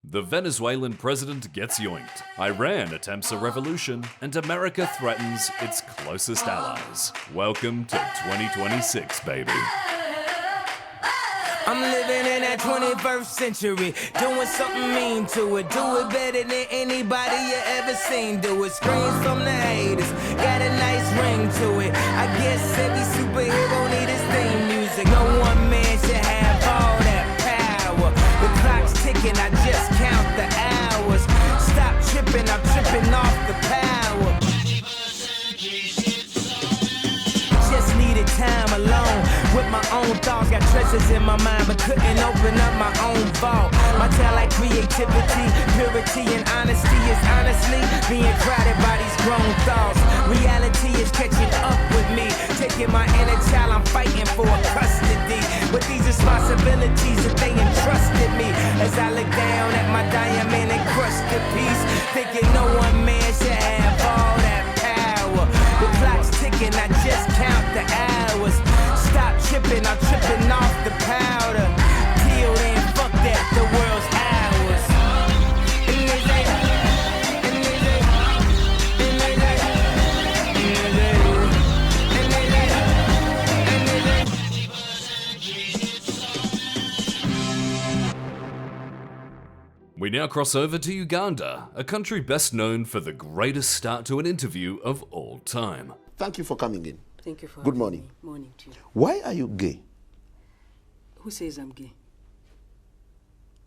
The Venezuelan president gets yoinked, Iran attempts a revolution, and America threatens its closest allies. Welcome to 2026, baby. I'm living in that 21st century, doing something mean to it. Do it better than anybody you ever seen do it. Screams from the haters, got a nice ring to it. I guess every superhero need his theme music. No one man should have all that power. The clock's ticking, I just count the hours. Stop tripping, I'm tripping off the power. Just needed time alone with my own thoughts. Got treasures in my mind, but couldn't open up my own vault. My talent, creativity, purity, and honesty is honestly being crowded by these grown thoughts. Reality is catching up with me, taking my inner child, I'm fighting for custody. With these responsibilities that they entrusted me, as I look down at my diamond and crusted piece, thinking no one man should have all that power. The clock's ticking, I just count the hours. Stop tripping, I'm tripping off the powder. Till then, fuck that, the world's ours. We now cross over to Uganda, a country best known for the greatest start to an interview of all time. Thank you for coming in. Thank you for Good having morning. me. Morning to you. Why are you gay? Who says I'm gay?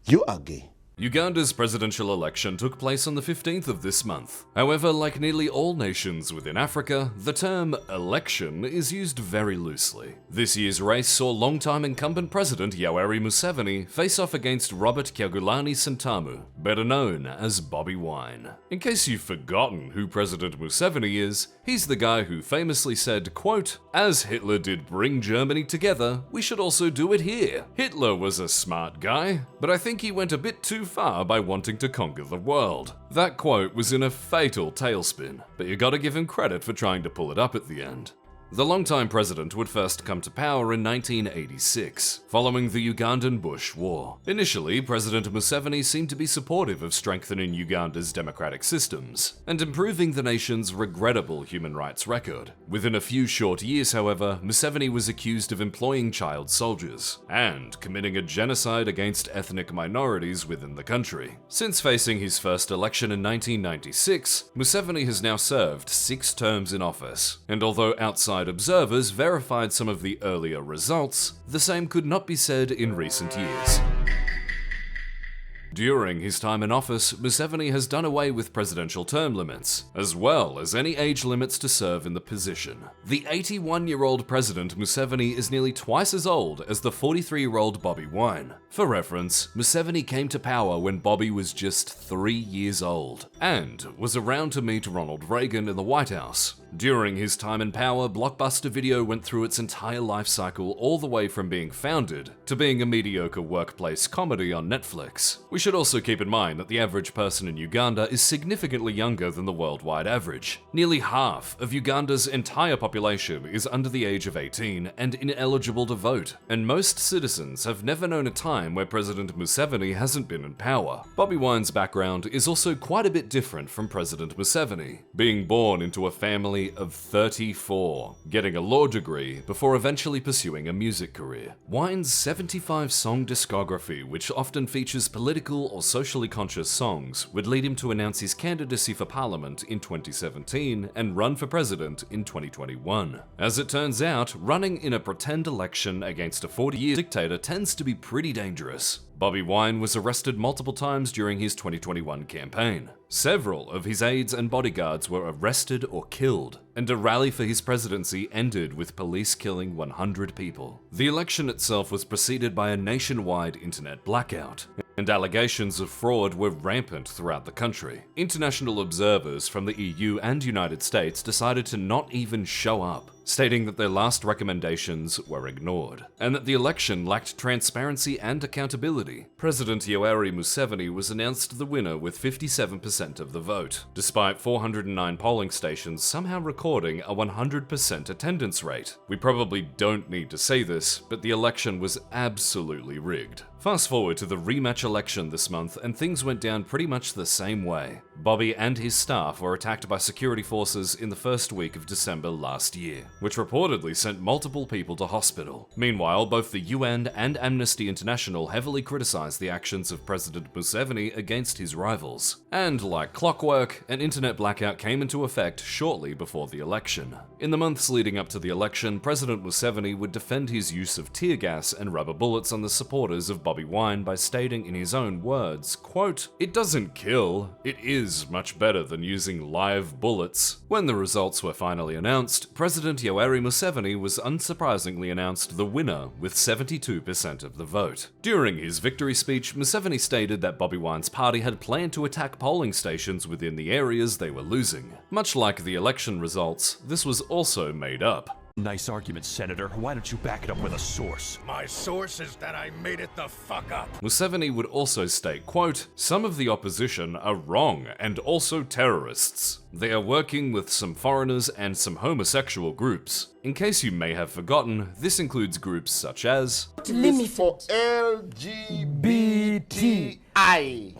You are gay. Uganda's presidential election took place on the 15th of this month. However, like nearly all nations within Africa, the term election is used very loosely. This year's race saw longtime incumbent President Yoweri Museveni face off against Robert Kyagulanyi Ssentamu, better known as Bobi Wine. In case you've forgotten who President Museveni is, he's the guy who famously said, quote, "As Hitler did bring Germany together, we should also do it here. Hitler was a smart guy, but I think he went a bit too far by wanting to conquer the world." That quote was in a fatal tailspin, but you gotta give him credit for trying to pull it up at the end. The longtime president would first come to power in 1986, following the Ugandan Bush War. Initially, President Museveni seemed to be supportive of strengthening Uganda's democratic systems and improving the nation's regrettable human rights record. Within a few short years, however, Museveni was accused of employing child soldiers and committing a genocide against ethnic minorities within the country. Since facing his first election in 1996, Museveni has now served 6 terms in office, and although outside observers verified some of the earlier results, the same could not be said in recent years. During his time in office, Museveni has done away with presidential term limits, as well as any age limits to serve in the position. The 81-year-old President Museveni is nearly twice as old as the 43-year-old Bobi Wine. For reference, Museveni came to power when Bobi was just 3 years old, and was around to meet Ronald Reagan in the White House. During his time in power, Blockbuster Video went through its entire life cycle, all the way from being founded to being a mediocre workplace comedy on Netflix. We should also keep in mind that the average person in Uganda is significantly younger than the worldwide average. Nearly half of Uganda's entire population is under the age of 18 and ineligible to vote, and most citizens have never known a time where President Museveni hasn't been in power. Bobi Wine's background is also quite a bit different from President Museveni, being born into a family of 34, getting a law degree before eventually pursuing a music career. Wine's 75-song discography, which often features political or socially conscious songs, would lead him to announce his candidacy for parliament in 2017 and run for president in 2021. As it turns out, running in a pretend election against a 40-year dictator tends to be pretty dangerous. Bobi Wine was arrested multiple times during his 2021 campaign. Several of his aides and bodyguards were arrested or killed, and a rally for his presidency ended with police killing 100 people. The election itself was preceded by a nationwide internet blackout, and allegations of fraud were rampant throughout the country. International observers from the EU and United States decided to not even show up, stating that their last recommendations were ignored, and that the election lacked transparency and accountability. President Yoweri Museveni was announced the winner with 57% of the vote, despite 409 polling stations somehow recording recording a 100% attendance rate. We probably don't need to say this, but the election was absolutely rigged. Fast forward to the rematch election this month, and things went down pretty much the same way. Bobby and his staff were attacked by security forces in the first week of December last year, which reportedly sent multiple people to hospital. Meanwhile, both the UN and Amnesty International heavily criticized the actions of President Museveni against his rivals. And like clockwork, an internet blackout came into effect shortly before the election. In the months leading up to the election, President Museveni would defend his use of tear gas and rubber bullets on the supporters of Bobby Wine by stating in his own words, quote, "It doesn't kill, it is much better than using live bullets." When the results were finally announced, President Yoweri Museveni was unsurprisingly announced the winner with 72% of the vote. During his victory speech, Museveni stated that Bobby Wine's party had planned to attack polling stations within the areas they were losing. Much like the election results, this was also made up. Nice argument, Senator. Why don't you back it up with a source? My source is that I made it the fuck up. Museveni would also state, quote, "Some of the opposition are wrong and also terrorists. They are working with some foreigners and some homosexual groups. In case you may have forgotten, this includes groups such as For LGBTI.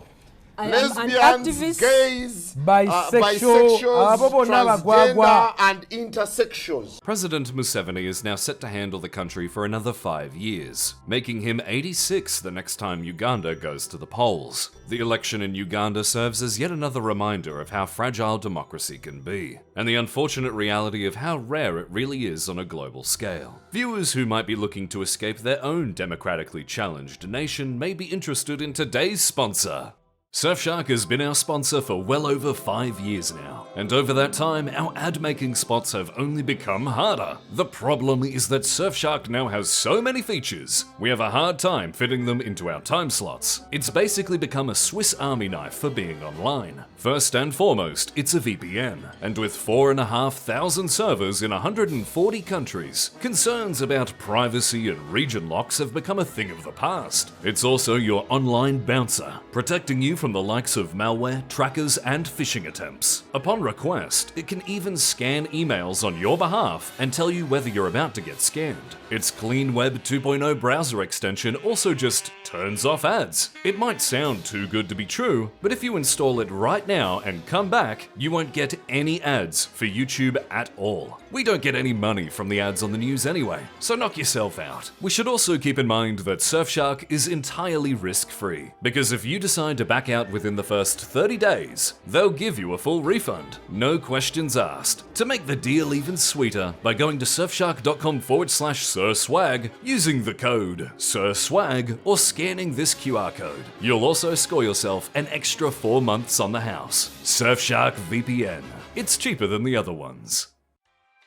I am an Lesbians, activist. gays, Bisexual, abo bonna transgender, bagwagwa. and intersexuals. President Museveni is now set to handle the country for another 5 years, making him 86 the next time Uganda goes to the polls. The election in Uganda serves as yet another reminder of how fragile democracy can be, and the unfortunate reality of how rare it really is on a global scale. Viewers who might be looking to escape their own democratically challenged nation may be interested in today's sponsor. Surfshark has been our sponsor for well over 5 years now, and over that time, our ad-making spots have only become harder. The problem is that Surfshark now has so many features, we have a hard time fitting them into our time slots. It's basically become a Swiss Army knife for being online. First and foremost, it's a VPN, and with 4,500 servers in 140 countries, concerns about privacy and region locks have become a thing of the past. It's also your online bouncer, protecting you from the likes of malware, trackers, and phishing attempts. Upon request, it can even scan emails on your behalf and tell you whether you're about to get scanned. Its Clean Web 2.0 browser extension also just turns off ads. It might sound too good to be true, but if you install it right now and come back, you won't get any ads for YouTube at all. We don't get any money from the ads on the news anyway, so knock yourself out. We should also keep in mind that Surfshark is entirely risk-free, because if you decide to back out within the first 30 days, they'll give you a full refund, no questions asked. To make the deal even sweeter, by going to surfshark.com/SirSwag, using the code SirSwag, or scanning this QR code. You'll also score yourself an extra 4 months on the house. Surfshark VPN. It's cheaper than the other ones.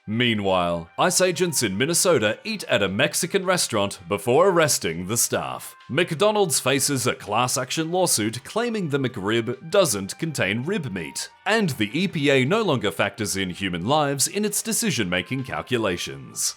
Meanwhile, ICE agents in Minnesota eat at a Mexican restaurant before arresting the staff. McDonald's faces a class action lawsuit claiming the McRib doesn't contain rib meat, and the EPA no longer factors in human lives in its decision-making calculations.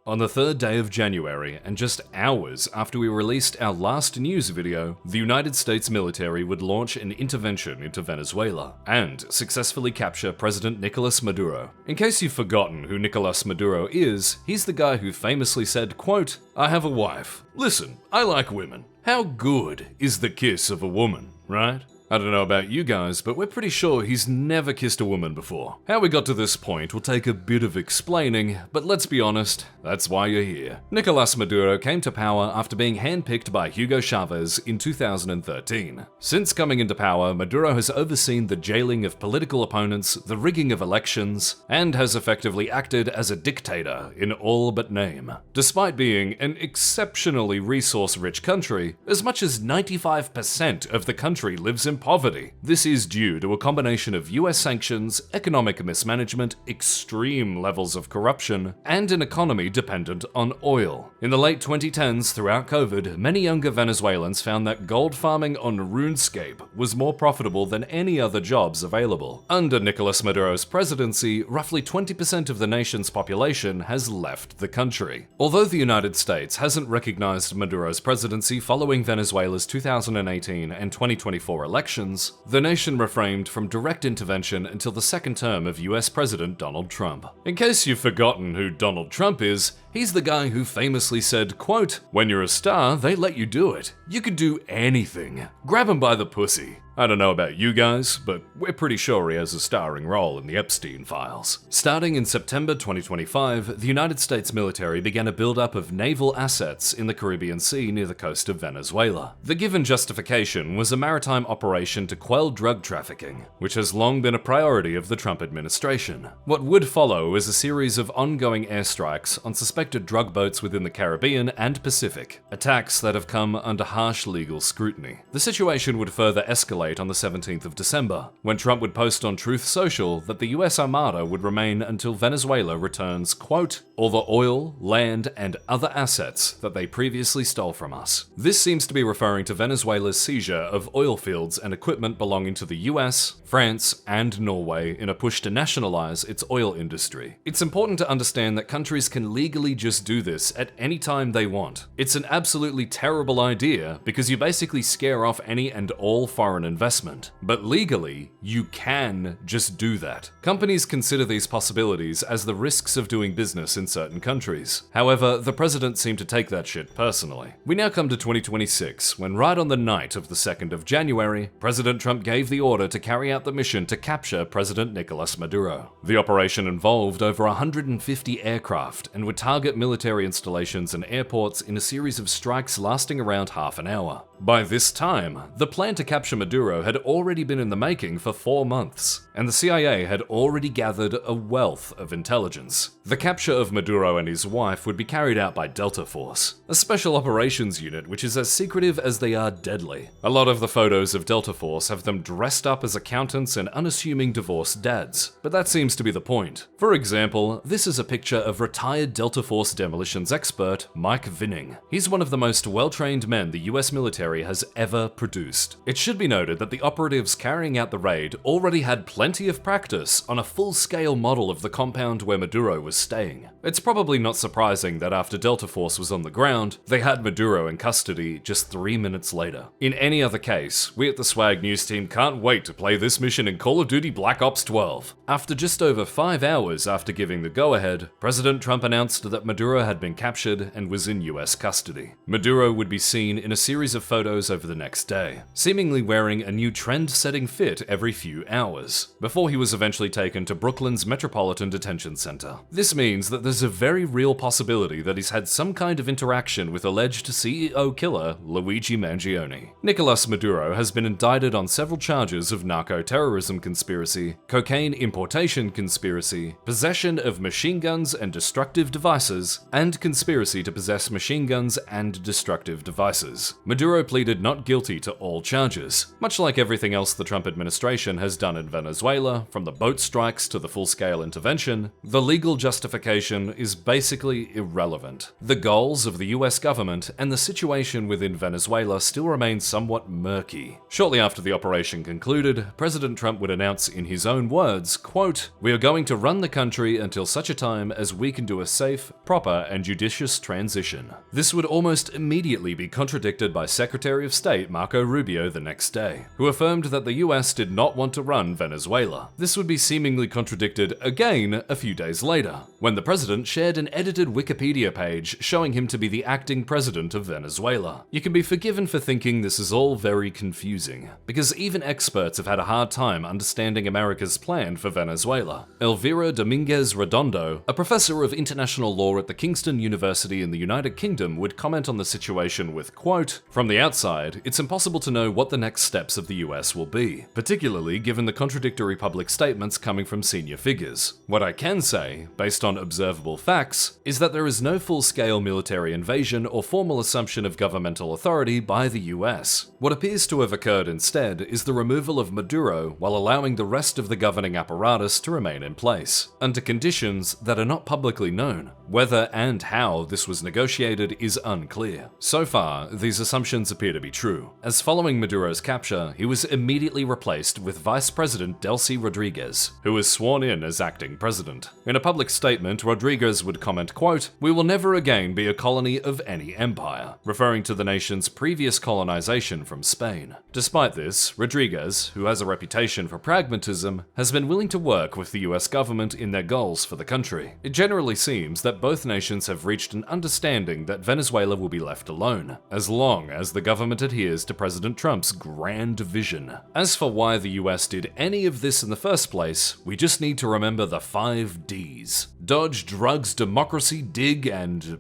On the 3rd day of January, and just hours after we released our last news video, the United States military would launch an intervention into Venezuela and successfully capture President Nicolas Maduro. In case you've forgotten who Nicolas Maduro is, he's the guy who famously said, quote, "I have a wife. Listen, I like women. How good is the kiss of a woman, right?" I don't know about you guys, but we're pretty sure he's never kissed a woman before. How we got to this point will take a bit of explaining, but let's be honest, that's why you're here. Nicolas Maduro came to power after being handpicked by Hugo Chavez in 2013. Since coming into power, Maduro has overseen the jailing of political opponents, the rigging of elections, and has effectively acted as a dictator in all but name. Despite being an exceptionally resource-rich country, as much as 95% of the country lives in poverty. This is due to a combination of US sanctions, economic mismanagement, extreme levels of corruption, and an economy dependent on oil. In the late 2010s, throughout COVID, many younger Venezuelans found that gold farming on RuneScape was more profitable than any other jobs available. Under Nicolas Maduro's presidency, roughly 20% of the nation's population has left the country. Although the United States hasn't recognized Maduro's presidency following Venezuela's 2018 and 2024 elections, elections, the nation refrained from direct intervention until the second term of US President Donald Trump. In case you've forgotten who Donald Trump is, he's the guy who famously said, quote, "When you're a star, they let you do it. You could do anything. Grab 'em by the pussy." I don't know about you guys, but we're pretty sure he has a starring role in the Epstein files. Starting in September 2025, the United States military began a buildup of naval assets in the Caribbean Sea near the coast of Venezuela. The given justification was a maritime operation to quell drug trafficking, which has long been a priority of the Trump administration. What would follow is a series of ongoing airstrikes on suspected drug boats within the Caribbean and Pacific, attacks that have come under harsh legal scrutiny. The situation would further escalate on the 17th of December, when Trump would post on Truth Social that the US Armada would remain until Venezuela returns, quote, "all the oil, land, and other assets that they previously stole from us." This seems to be referring to Venezuela's seizure of oil fields and equipment belonging to the US, France, and Norway in a push to nationalize its oil industry. It's important to understand that countries can legally just do this at any time they want. It's an absolutely terrible idea because you basically scare off any and all foreign investment. But legally, you can just do that. Companies consider these possibilities as the risks of doing business in certain countries. However, the president seemed to take that shit personally. We now come to 2026, when right on the night of the 2nd of January, President Trump gave the order to carry out the mission to capture President Nicolas Maduro. The operation involved over 150 aircraft and would target military installations and airports in a series of strikes lasting around half an hour. By this time, the plan to capture Maduro had already been in the making for 4 months, and the CIA had already gathered a wealth of intelligence. The capture of Maduro and his wife would be carried out by Delta Force, a special operations unit which is as secretive as they are deadly. A lot of the photos of Delta Force have them dressed up as accountants and unassuming divorced dads, but that seems to be the point. For example, this is a picture of retired Delta Force demolitions expert Mike Vinning. He's one of the most well-trained men the US military has ever produced. It should be noted that the operatives carrying out the raid already had plenty of practice on a full-scale model of the compound where Maduro was staying. It's probably not surprising that after Delta Force was on the ground, they had Maduro in custody just 3 minutes later. In any other case, we at the Swag News team can't wait to play this mission in Call of Duty Black Ops 12. After just over 5 hours after giving the go-ahead, President Trump announced that Maduro had been captured and was in US custody. Maduro would be seen in a series of photos over the next day, seemingly wearing a new trend-setting fit every few hours, before he was eventually taken to Brooklyn's Metropolitan Detention Center. This means that there's a very real possibility that he's had some kind of interaction with alleged CEO killer Luigi Mangione. Nicolas Maduro has been indicted on several charges of narco-terrorism conspiracy, cocaine importation conspiracy, possession of machine guns and destructive devices, and conspiracy to possess machine guns and destructive devices. Maduro pleaded not guilty to all charges. Much like everything else the Trump administration has done in Venezuela, from the boat strikes to the full-scale intervention, the legal justification is basically irrelevant. The goals of the US government and the situation within Venezuela still remain somewhat murky. Shortly after the operation concluded, President Trump would announce in his own words, quote, "We are going to run the country until such a time as we can do a safe, proper, and judicious transition." This would almost immediately be contradicted by Secretary of State Marco Rubio the next day, who affirmed that the US did not want to run Venezuela. This would be seemingly contradicted again a few days later, when the president shared an edited Wikipedia page showing him to be the acting president of Venezuela. You can be forgiven for thinking this is all very confusing, because even experts have had a hard time understanding America's plan for Venezuela. Elvira Dominguez Redondo, a professor of international law at the Kingston University in the United Kingdom, would comment on the situation with, quote, "From the outside, it's impossible to know what the next steps of the US will be, particularly given the contradictory public statements coming from senior figures. What I can say, based on observable facts, is that there is no full-scale military invasion or formal assumption of governmental authority by the US. What appears to have occurred instead is the removal of Maduro while allowing the rest of the governing apparatus to remain in place, under conditions that are not publicly known. Whether and how this was negotiated is unclear. So far, these assumptions appear to be true, as following Maduro's capture, he was immediately replaced with Vice President Delcy Rodriguez, who was sworn in as acting president. In a public statement, Rodriguez would comment, quote, "We will never again be a colony of any empire," referring to the nation's previous colonization from Spain. Despite this, Rodriguez, who has a reputation for pragmatism, has been willing to work with the US government in their goals for the country. It generally seems that both nations have reached an understanding that Venezuela will be left alone, as long as the government adheres to President Trump's grand vision. As for why the US did any of this in the first place, we just need to remember the 5 Ds. Dodge, drugs, democracy, dig, and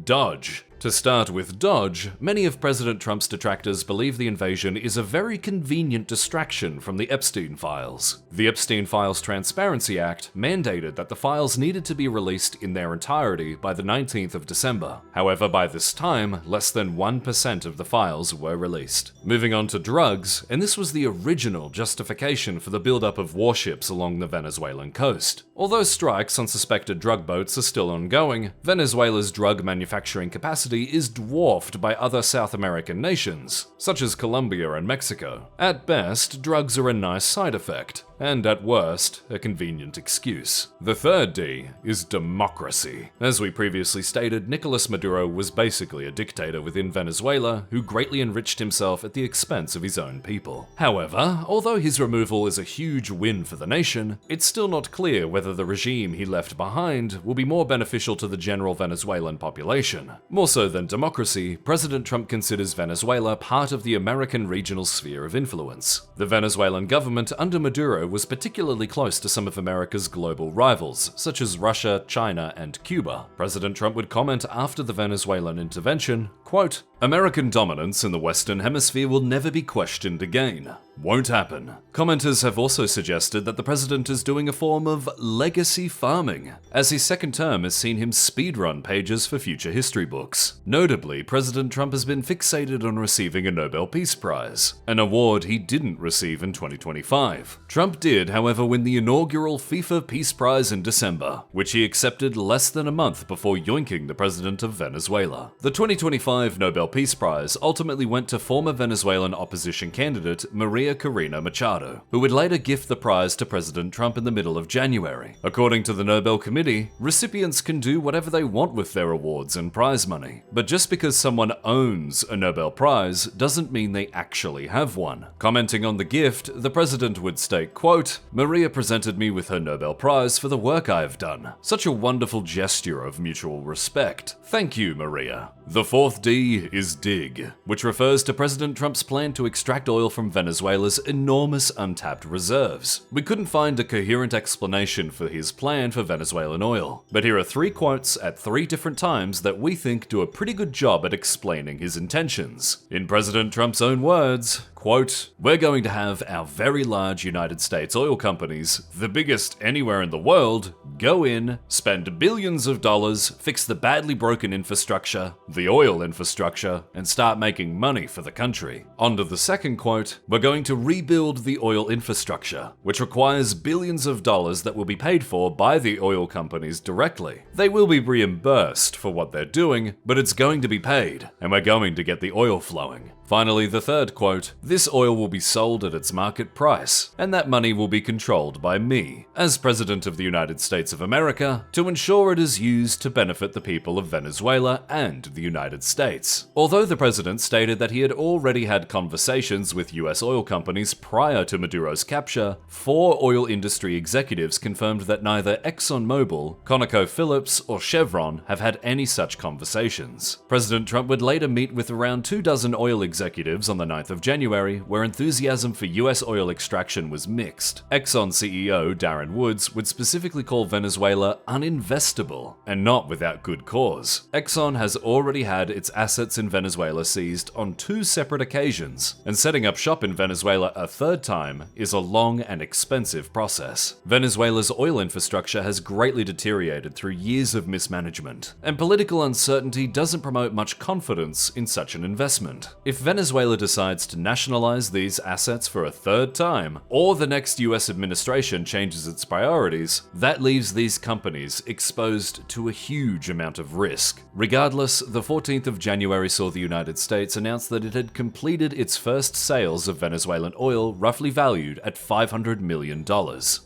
dodge. To start with dodge, many of President Trump's detractors believe the invasion is a very convenient distraction from the Epstein files. The Epstein Files Transparency Act mandated that the files needed to be released in their entirety by the 19th of December. However, by this time, less than 1% of the files were released. Moving on to drugs, and this was the original justification for the buildup of warships along the Venezuelan coast. Although strikes on suspected drug boats are still ongoing, Venezuela's drug manufacturing capacity is dwarfed by other South American nations, such as Colombia and Mexico. At best, drugs are a nice side effect, and at worst, a convenient excuse. The third D is democracy. As we previously stated, Nicolas Maduro was basically a dictator within Venezuela who greatly enriched himself at the expense of his own people. However, although his removal is a huge win for the nation, it's still not clear whether the regime he left behind will be more beneficial to the general Venezuelan population. More so than democracy, President Trump considers Venezuela part of the American regional sphere of influence. The Venezuelan government under Maduro was particularly close to some of America's global rivals, such as Russia, China, and Cuba. President Trump would comment after the Venezuelan intervention, quote, "American dominance in the Western Hemisphere will never be questioned again. Won't happen." Commenters have also suggested that the president is doing a form of legacy farming, as his second term has seen him speedrun pages for future history books. Notably, President Trump has been fixated on receiving a Nobel Peace Prize, an award he didn't receive in 2025. Trump did, however, win the inaugural FIFA Peace Prize in December, which he accepted less than a month before yoinking the president of Venezuela. The 2025 Nobel Peace Prize ultimately went to former Venezuelan opposition candidate Maria Corina Machado, who would later gift the prize to President Trump in the middle of January. According to the Nobel Committee, recipients can do whatever they want with their awards and prize money, but just because someone owns a Nobel Prize doesn't mean they actually have one. Commenting on the gift, the president would state, quote, "Maria presented me with her Nobel Prize for the work I have done. Such a wonderful gesture of mutual respect. Thank you, Maria." The fourth D is dig, which refers to President Trump's plan to extract oil from Venezuela's enormous untapped reserves. We couldn't find a coherent explanation for his plan for Venezuelan oil, but here are 3 quotes at 3 different times that we think do a pretty good job at explaining his intentions. In President Trump's own words, quote, "We're going to have our very large United States oil companies, the biggest anywhere in the world, go in, spend billions of dollars, fix the badly broken infrastructure, the oil infrastructure, and start making money for the country." On to the second quote, "We're going to rebuild the oil infrastructure, which requires billions of dollars that will be paid for by the oil companies directly. They will be reimbursed for what they're doing, but it's going to be paid, and we're going to get the oil flowing." Finally, the third quote, "This oil will be sold at its market price, and that money will be controlled by me, as President of the United States of America, to ensure it is used to benefit the people of Venezuela and the United States." Although the president stated that he had already had conversations with US oil companies prior to Maduro's capture, 4 oil industry executives confirmed that neither ExxonMobil, ConocoPhillips, or Chevron have had any such conversations. President Trump would later meet with around 24 oil executives on the 9th of January, where enthusiasm for US oil extraction was mixed. Exxon CEO Darren Woods would specifically call Venezuela uninvestable, and not without good cause. Exxon has already had its assets in Venezuela seized on 2 separate occasions, and setting up shop in Venezuela a 3rd time is a long and expensive process. Venezuela's oil infrastructure has greatly deteriorated through years of mismanagement, and political uncertainty doesn't promote much confidence in such an investment. If Venezuela decides to nationalize these assets for a third time, or the next US administration changes its priorities, that leaves these companies exposed to a huge amount of risk. Regardless, the 14th of January saw the United States announce that it had completed its first sales of Venezuelan oil, roughly valued at $500 million.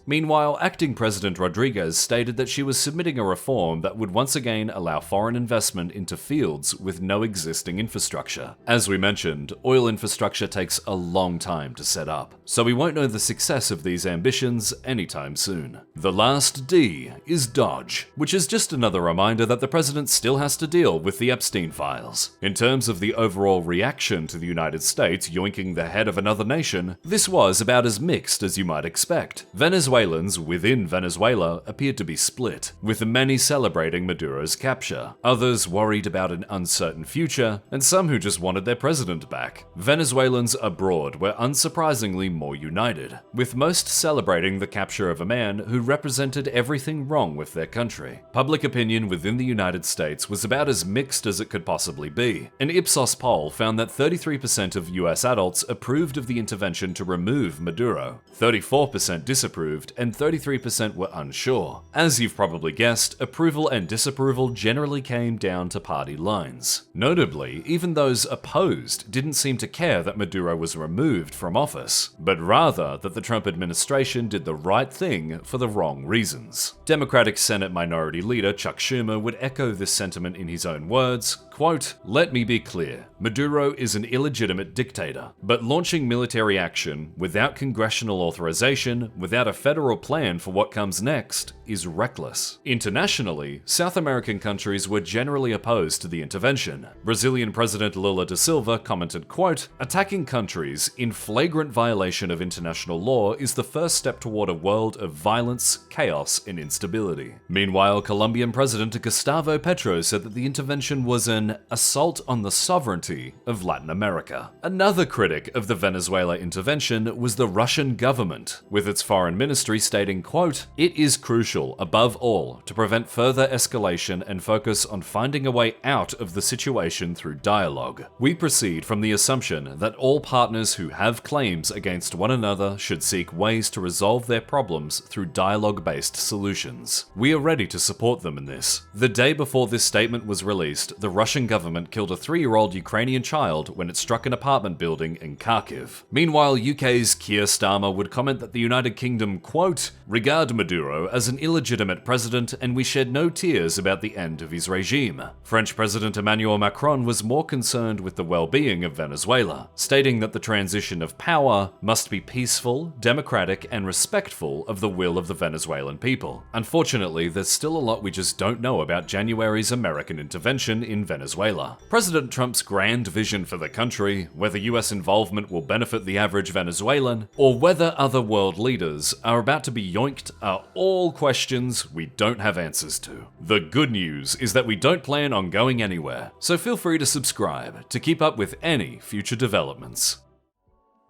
Meanwhile, acting President Rodriguez stated that she was submitting a reform that would once again allow foreign investment into fields with no existing infrastructure. As we mentioned, oil infrastructure takes a long time to set up, so we won't know the success of these ambitions anytime soon. The last D is Dodge, which is just another reminder that the president still has to deal with the Epstein files. In terms of the overall reaction to the United States yoinking the head of another nation, this was about as mixed as you might expect. Venezuelans within Venezuela appeared to be split, with many celebrating Maduro's capture, others worried about an uncertain future, and some who just wanted their president back. Venezuelans abroad were unsurprisingly more united, with most celebrating the capture of a man who represented everything wrong with their country. Public opinion within the United States was about as mixed as it could possibly be. An Ipsos poll found that 33% of US adults approved of the intervention to remove Maduro, 34% disapproved, and 33% were unsure. As you've probably guessed, approval and disapproval generally came down to party lines. Notably, even those opposed didn't seem to care that Maduro was removed from office, but rather that the Trump administration did the right thing for the wrong reasons. Democratic Senate Minority Leader Chuck Schumer would echo this sentiment in his own words, quote, "Let me be clear, Maduro is an illegitimate dictator, but launching military action without congressional authorization, without a federal plan for what comes next, is reckless." Internationally, South American countries were generally opposed to the intervention. Brazilian President Lula da Silva commented, quote, "Attacking countries in flagrant violation of international law is the first step toward a world of violence, chaos, and instability." Meanwhile, Colombian President Gustavo Petro said that the intervention was an assault on the sovereignty of Latin America. Another critic of the Venezuela intervention was the Russian government, with its foreign ministry stating, quote, "It is crucial, above all, to prevent further escalation and focus on finding a way out of the situation through dialogue. We proceed from the assumption that all partners who have claims against one another should seek ways to resolve their problems through dialogue-based solutions. We are ready to support them in this." The day before this statement was released, the Russian government killed a 3-year-old Ukrainian child when it struck an apartment building in Kharkiv. Meanwhile, UK's Keir Starmer would comment that the United Kingdom, quote, "regard Maduro as an illegitimate president and we shed no tears about the end of his regime." French President Emmanuel Macron was more concerned with the well-being of Venezuela, stating that the transition of power must be peaceful, democratic, and respectful of the will of the Venezuelan people. Unfortunately, there's still a lot we just don't know about January's American intervention in Venezuela. President Trump's grand vision for the country, whether US involvement will benefit the average Venezuelan, or whether other world leaders are about to be yoinked, are all questions we don't have answers to. The good news is that we don't plan on going anywhere, so feel free to subscribe to keep up with any future developments.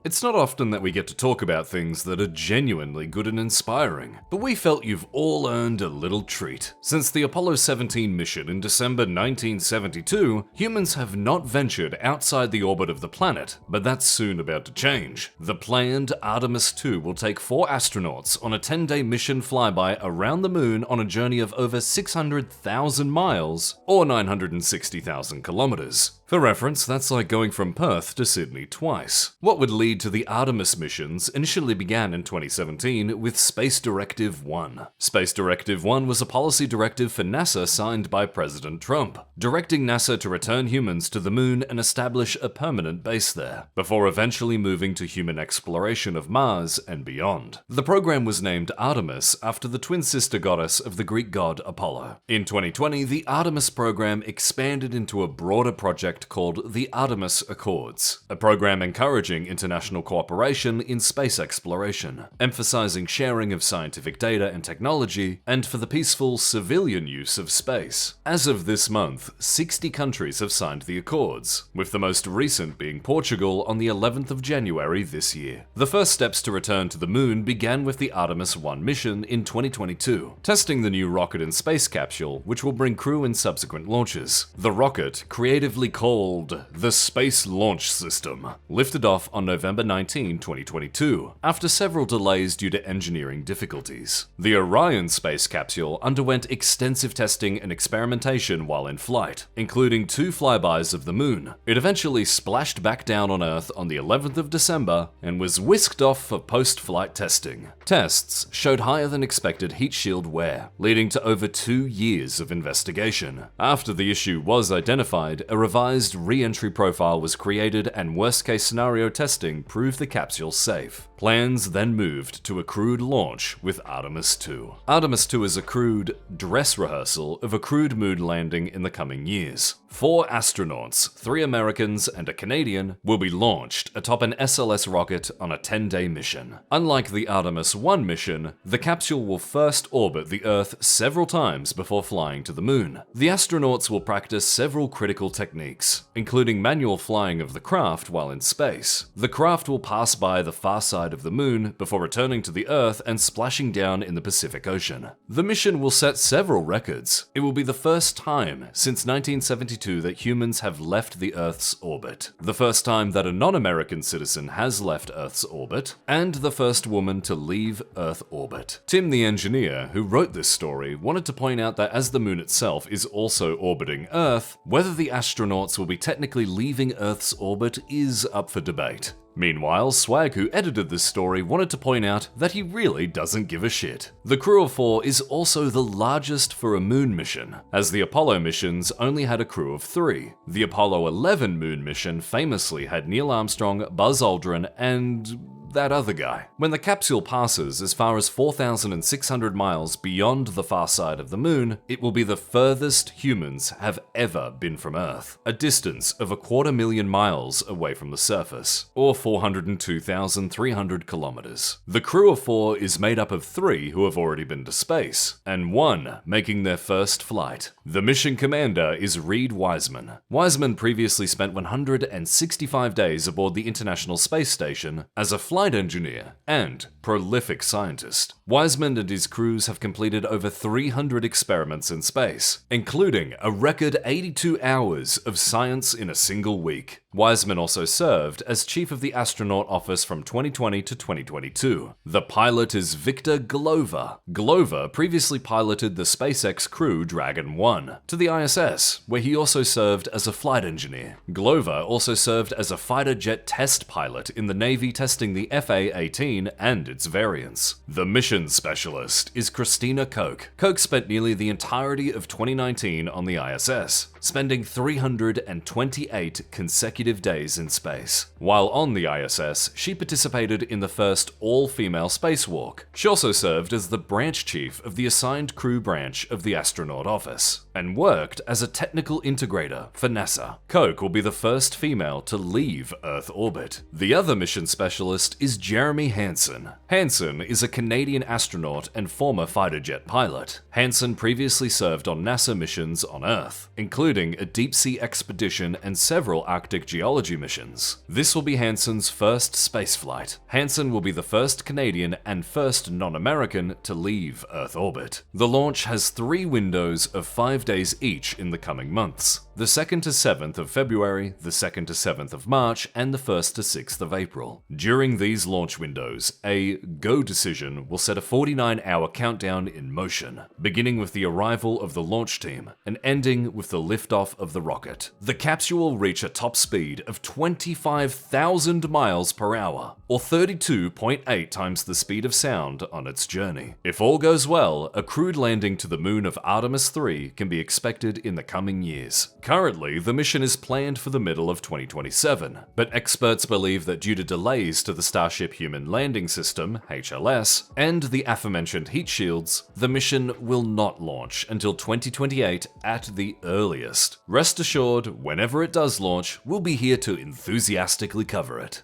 It's not often that we get to talk about things that are genuinely good and inspiring, but we felt you've all earned a little treat. Since the Apollo 17 mission in December 1972, humans have not ventured outside the orbit of the planet, but that's soon about to change. The planned Artemis 2 will take 4 astronauts on a 10-day mission flyby around the moon on a journey of over 600,000 miles, or 960,000 kilometers. For reference, that's like going from Perth to Sydney twice. What would lead to the Artemis missions initially began in 2017 with Space Directive 1. Space Directive 1 was a policy directive for NASA signed by President Trump, directing NASA to return humans to the moon and establish a permanent base there, before eventually moving to human exploration of Mars and beyond. The program was named Artemis after the twin sister goddess of the Greek god Apollo. In 2020, the Artemis program expanded into a broader project called the Artemis Accords, a program encouraging international cooperation in space exploration, emphasizing sharing of scientific data and technology, and for the peaceful civilian use of space. As of this month, 60 countries have signed the Accords, with the most recent being Portugal on the 11th of January this year. The first steps to return to the moon began with the Artemis 1 mission in 2022, testing the new rocket and space capsule, which will bring crew in subsequent launches. The rocket, creatively called called the Space Launch System, lifted off on November 19, 2022, after several delays due to engineering difficulties. The Orion space capsule underwent extensive testing and experimentation while in flight, including 2 flybys of the moon. It eventually splashed back down on Earth on the 11th of December and was whisked off for post-flight testing. Tests showed higher than expected heat shield wear, leading to over 2 years of investigation. After the issue was identified, a revised re-entry profile was created and worst-case scenario testing proved the capsule safe. Plans then moved to a crewed launch with Artemis II. Artemis II is a crewed dress rehearsal of a crewed moon landing in the coming years. 4 astronauts, 3 Americans and a Canadian, will be launched atop an SLS rocket on a 10-day mission. Unlike the Artemis I mission, the capsule will first orbit the Earth several times before flying to the moon. The astronauts will practice several critical techniques, including manual flying of the craft while in space. The craft will pass by the far side of the moon before returning to the Earth and splashing down in the Pacific Ocean. The mission will set several records. It will be the first time since 1972 that humans have left the Earth's orbit, the first time that a non-American citizen has left Earth's orbit, and the first woman to leave Earth orbit. Tim, the engineer who wrote this story, wanted to point out that as the moon itself is also orbiting Earth, whether the astronauts will be technically leaving Earth's orbit is up for debate. Meanwhile, Swag, who edited this story, wanted to point out that he really doesn't give a shit. The crew of 4 is also the largest for a moon mission, as the Apollo missions only had a crew of 3. The Apollo 11 moon mission famously had Neil Armstrong, Buzz Aldrin, and that other guy. When the capsule passes as far as 4,600 miles beyond the far side of the moon, it will be the furthest humans have ever been from Earth, a distance of 250,000 miles away from the surface, or 402,300 kilometers. The crew of 4 is made up of 3 who have already been to space, and 1 making their first flight. The mission commander is Reed Wiseman. Wiseman previously spent 165 days aboard the International Space Station as a flight engineer and prolific scientist. Wiseman and his crews have completed over 300 experiments in space, including a record 82 hours of science in a single week. Wiseman also served as chief of the astronaut office from 2020 to 2022. The pilot is Victor Glover. Glover previously piloted the SpaceX Crew Dragon 1 to the ISS, where he also served as a flight engineer. Glover also served as a fighter jet test pilot in the Navy testing the FA-18 and its variants. The mission specialist is Christina Koch. Koch spent nearly the entirety of 2019 on the ISS, spending 328 consecutive days in space. While on the ISS, she participated in the first all-female spacewalk. She also served as the branch chief of the assigned crew branch of the astronaut office, and worked as a technical integrator for NASA. Koch will be the first female to leave Earth orbit. The other mission specialist is Jeremy Hansen. Hansen is a Canadian astronaut and former fighter jet pilot. Hansen previously served on NASA missions on Earth, including a deep-sea expedition and several Arctic geology missions. This will be Hansen's first spaceflight. Hansen will be the first Canadian and first non-American to leave Earth orbit. The launch has 3 windows of 5 days each in the coming months: the 2nd to 7th of February, the 2nd to 7th of March, and the 1st to 6th of April. During these launch windows, a go decision will set a 49-hour countdown in motion, beginning with the arrival of the launch team and ending with the liftoff of the rocket. The capsule will reach a top speed of 25,000 miles per hour, or 32.8 times the speed of sound on its journey. If all goes well, a crewed landing to the moon of Artemis III can be expected in the coming years. Currently, the mission is planned for the middle of 2027, but experts believe that due to delays to the Starship Human Landing System, HLS, and the aforementioned heat shields, the mission will not launch until 2028 at the earliest. Rest assured, whenever it does launch, we'll be here to enthusiastically cover it.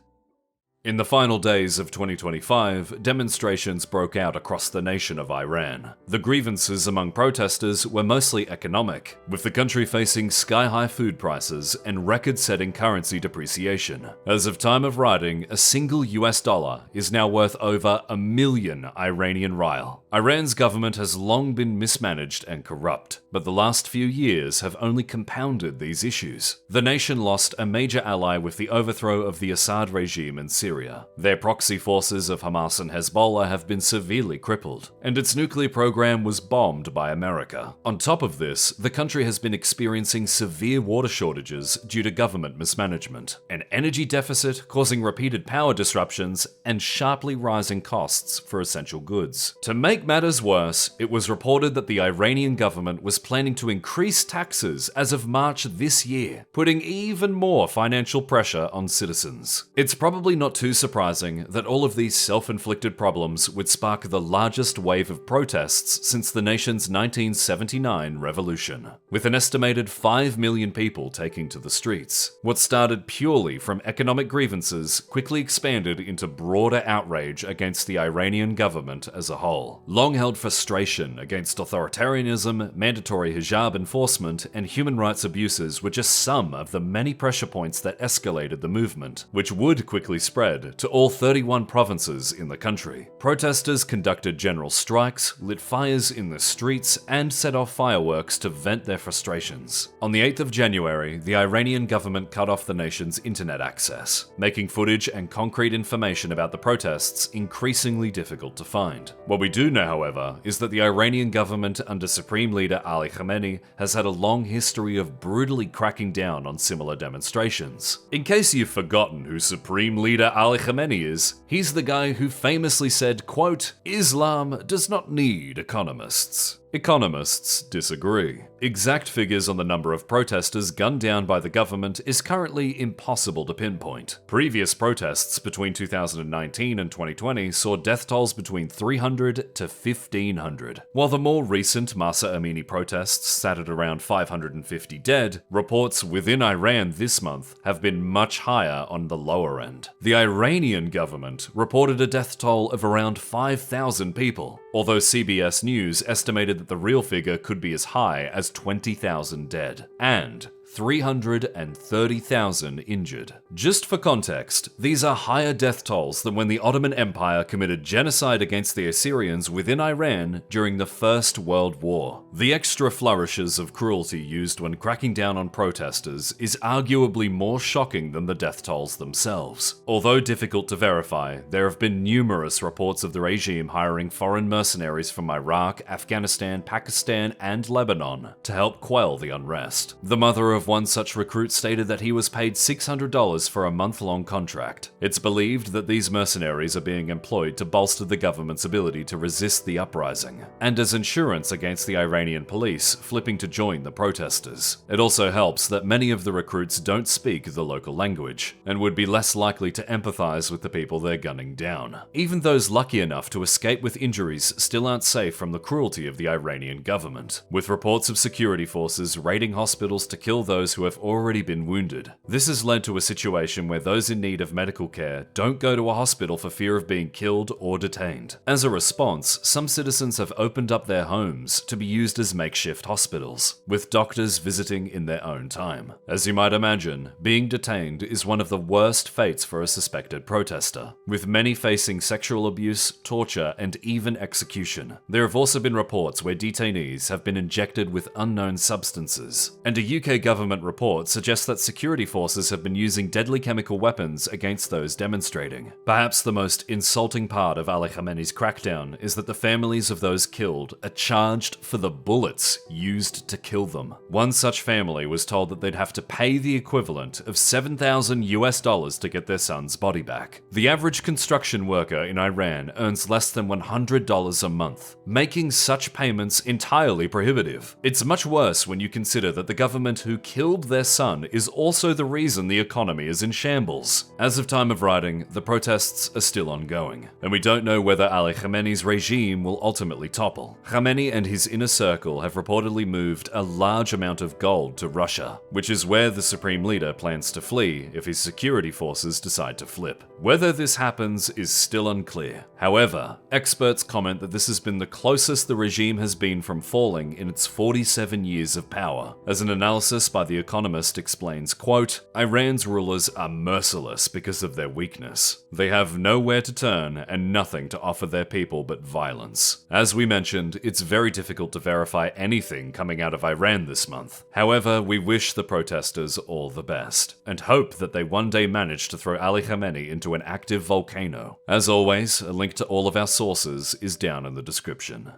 In the final days of 2025, demonstrations broke out across the nation of Iran. The grievances among protesters were mostly economic, with the country facing sky-high food prices and record-setting currency depreciation. As of time of writing, a single US dollar is now worth over 1 million Iranian rial. Iran's government has long been mismanaged and corrupt, but the last few years have only compounded these issues. The nation lost a major ally with the overthrow of the Assad regime in Syria. Their proxy forces of Hamas and Hezbollah have been severely crippled, and its nuclear program was bombed by America. On top of this, the country has been experiencing severe water shortages due to government mismanagement, an energy deficit causing repeated power disruptions, and sharply rising costs for essential goods. To make matters worse, it was reported that the Iranian government was planning to increase taxes as of March this year, putting even more financial pressure on citizens. It's probably not too surprising that all of these self-inflicted problems would spark the largest wave of protests since the nation's 1979 revolution, with an estimated 5 million people taking to the streets. What started purely from economic grievances quickly expanded into broader outrage against the Iranian government as a whole. Long-held frustration against authoritarianism, mandatory hijab enforcement, and human rights abuses were just some of the many pressure points that escalated the movement, which would quickly spread to all 31 provinces in the country. Protesters conducted general strikes, lit fires in the streets, and set off fireworks to vent their frustrations. On the 8th of January, the Iranian government cut off the nation's internet access, making footage and concrete information about the protests increasingly difficult to find. What we do know, however, is that the Iranian government under Supreme Leader Ali Khamenei has had a long history of brutally cracking down on similar demonstrations. In case you've forgotten who Supreme Leader Ali Khamenei is, he's the guy who famously said, quote, "Islam does not need economists." Economists disagree. Exact figures on the number of protesters gunned down by the government is currently impossible to pinpoint. Previous protests between 2019 and 2020 saw death tolls between 300 to 1,500, while the more recent Mahsa Amini protests sat at around 550 dead. Reports within Iran this month have been much higher on the lower end. The Iranian government reported a death toll of around 5,000 people, although CBS News estimated that the real figure could be as high as 20,000 dead, and 330,000 injured. Just for context, these are higher death tolls than when the Ottoman Empire committed genocide against the Assyrians within Iran during the First World War. The extra flourishes of cruelty used when cracking down on protesters is arguably more shocking than the death tolls themselves. Although difficult to verify, there have been numerous reports of the regime hiring foreign mercenaries from Iraq, Afghanistan, Pakistan, and Lebanon to help quell the unrest. The mother of one such recruit stated that he was paid $600 for a month-long contract. It's believed that these mercenaries are being employed to bolster the government's ability to resist the uprising, and as insurance against the Iranian police flipping to join the protesters. It also helps that many of the recruits don't speak the local language, and would be less likely to empathize with the people they're gunning down. Even those lucky enough to escape with injuries still aren't safe from the cruelty of the Iranian government, with reports of security forces raiding hospitals to kill those who have already been wounded. This has led to a situation where those in need of medical care don't go to a hospital for fear of being killed or detained. As a response, some citizens have opened up their homes to be used as makeshift hospitals, with doctors visiting in their own time. As you might imagine, being detained is one of the worst fates for a suspected protester, with many facing sexual abuse, torture, and even execution. There have also been reports where detainees have been injected with unknown substances, and a UK government report suggests that security forces have been using deadly chemical weapons against those demonstrating. Perhaps the most insulting part of Ali Khamenei's crackdown is that the families of those killed are charged for the bullets used to kill them. One such family was told that they'd have to pay the equivalent of $7,000 to get their son's body back. The average construction worker in Iran earns less than $100 a month, making such payments entirely prohibitive. It's much worse when you consider that the government who killed their son is also the reason the economy is in shambles. As of time of writing, the protests are still ongoing, and we don't know whether Ali Khamenei's regime will ultimately topple. Khamenei and his inner circle have reportedly moved a large amount of gold to Russia, which is where the supreme leader plans to flee if his security forces decide to flip. Whether this happens is still unclear. However, experts comment that this has been the closest the regime has been from falling in its 47 years of power. As an analysis by The Economist explains, quote, Iran's rulers are merciless because of their weakness. They have nowhere to turn and nothing to offer their people but violence. As we mentioned, it's very difficult to verify anything coming out of Iran this month. However, we wish the protesters all the best, and hope that they one day manage to throw Ali Khamenei into an active volcano. As always, a link to all of our sources is down in the description.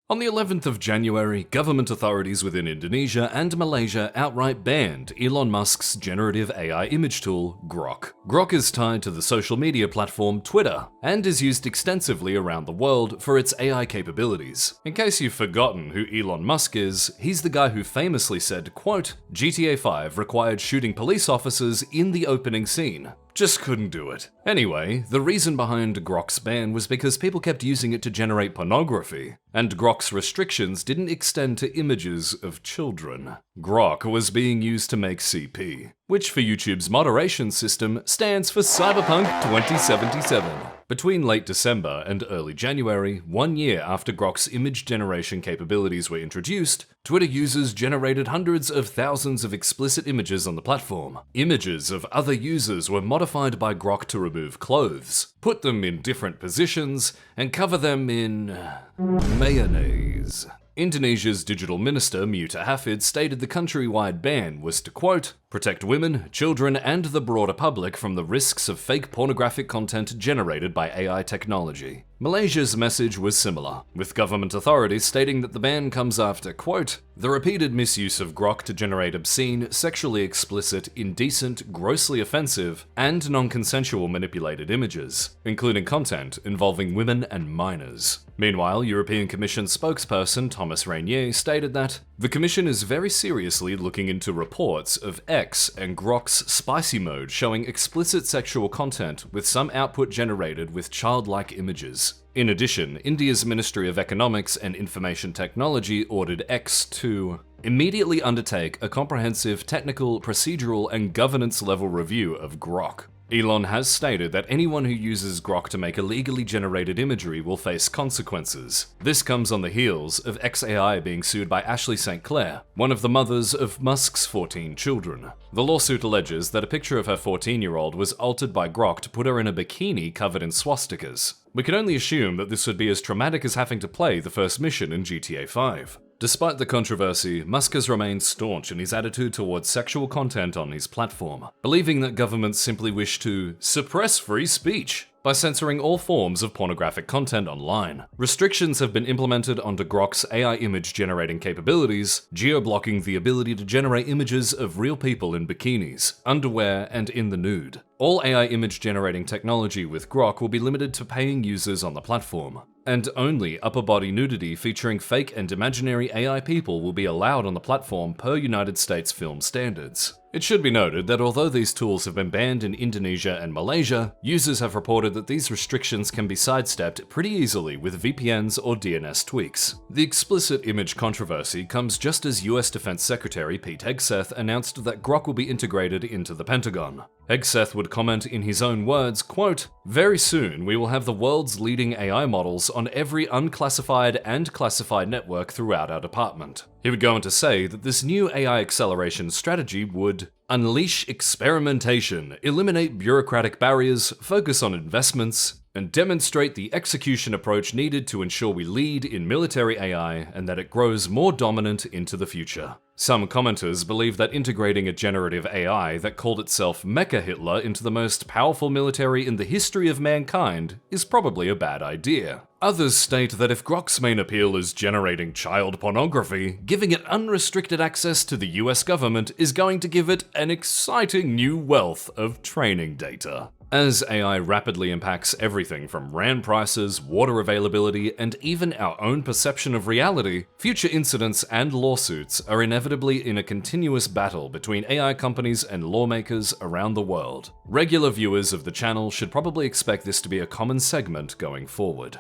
On the 11th of January, government authorities within Indonesia and Malaysia outright banned Elon Musk's generative AI image tool, Grok. Grok is tied to the social media platform Twitter, and is used extensively around the world for its AI capabilities. In case you've forgotten who Elon Musk is, he's the guy who famously said, quote, GTA 5 required shooting police officers in the opening scene. Just couldn't do it. Anyway, the reason behind Grok's ban was because people kept using it to generate pornography, and Grok's restrictions didn't extend to images of children. Grok was being used to make CP, which for YouTube's moderation system stands for Cyberpunk 2077. Between late December and early January, 1 year after Grok's image generation capabilities were introduced, Twitter users generated hundreds of thousands of explicit images on the platform. Images of other users were modified by Grok to remove clothes, put them in different positions, and cover them in mayonnaise. Indonesia's digital minister, Muta Hafid, stated the countrywide ban was to, quote, protect women, children, and the broader public from the risks of fake pornographic content generated by AI technology. Malaysia's message was similar, with government authorities stating that the ban comes after, quote, the repeated misuse of Grok to generate obscene, sexually explicit, indecent, grossly offensive, and non-consensual manipulated images, including content involving women and minors. Meanwhile, European Commission spokesperson Thomas Reynier stated that the Commission is very seriously looking into reports of X and Grok's spicy mode showing explicit sexual content with some output generated with childlike images. In addition, India's Ministry of Economics and Information Technology ordered X to immediately undertake a comprehensive technical, procedural, and governance level review of Grok. Elon has stated that anyone who uses Grok to make illegally generated imagery will face consequences. This comes on the heels of XAI being sued by Ashley St. Clair, one of the mothers of Musk's 14 children. The lawsuit alleges that a picture of her 14-year-old was altered by Grok to put her in a bikini covered in swastikas. We can only assume that this would be as traumatic as having to play the first mission in GTA 5. Despite the controversy, Musk has remained staunch in his attitude towards sexual content on his platform, believing that governments simply wish to suppress free speech by censoring all forms of pornographic content online. Restrictions have been implemented onto Grok's AI image generating capabilities, geo-blocking the ability to generate images of real people in bikinis, underwear, and in the nude. All AI image generating technology with Grok will be limited to paying users on the platform, and only upper body nudity featuring fake and imaginary AI people will be allowed on the platform per United States film standards. It should be noted that although these tools have been banned in Indonesia and Malaysia, users have reported that these restrictions can be sidestepped pretty easily with VPNs or DNS tweaks. The explicit image controversy comes just as US Defense Secretary Pete Hegseth announced that Grok will be integrated into the Pentagon. Hegseth would comment in his own words, quote, very soon we will have the world's leading AI models on every unclassified and classified network throughout our department. He would go on to say that this new AI acceleration strategy would unleash experimentation, eliminate bureaucratic barriers, focus on investments, and demonstrate the execution approach needed to ensure we lead in military AI and that it grows more dominant into the future. Some commenters believe that integrating a generative AI that called itself Mecha Hitler into the most powerful military in the history of mankind is probably a bad idea. Others state that if Grok's main appeal is generating child pornography, giving it unrestricted access to the US government is going to give it an exciting new wealth of training data. As AI rapidly impacts everything from RAN prices, water availability, and even our own perception of reality, future incidents and lawsuits are inevitably in a continuous battle between AI companies and lawmakers around the world. Regular viewers of the channel should probably expect this to be a common segment going forward.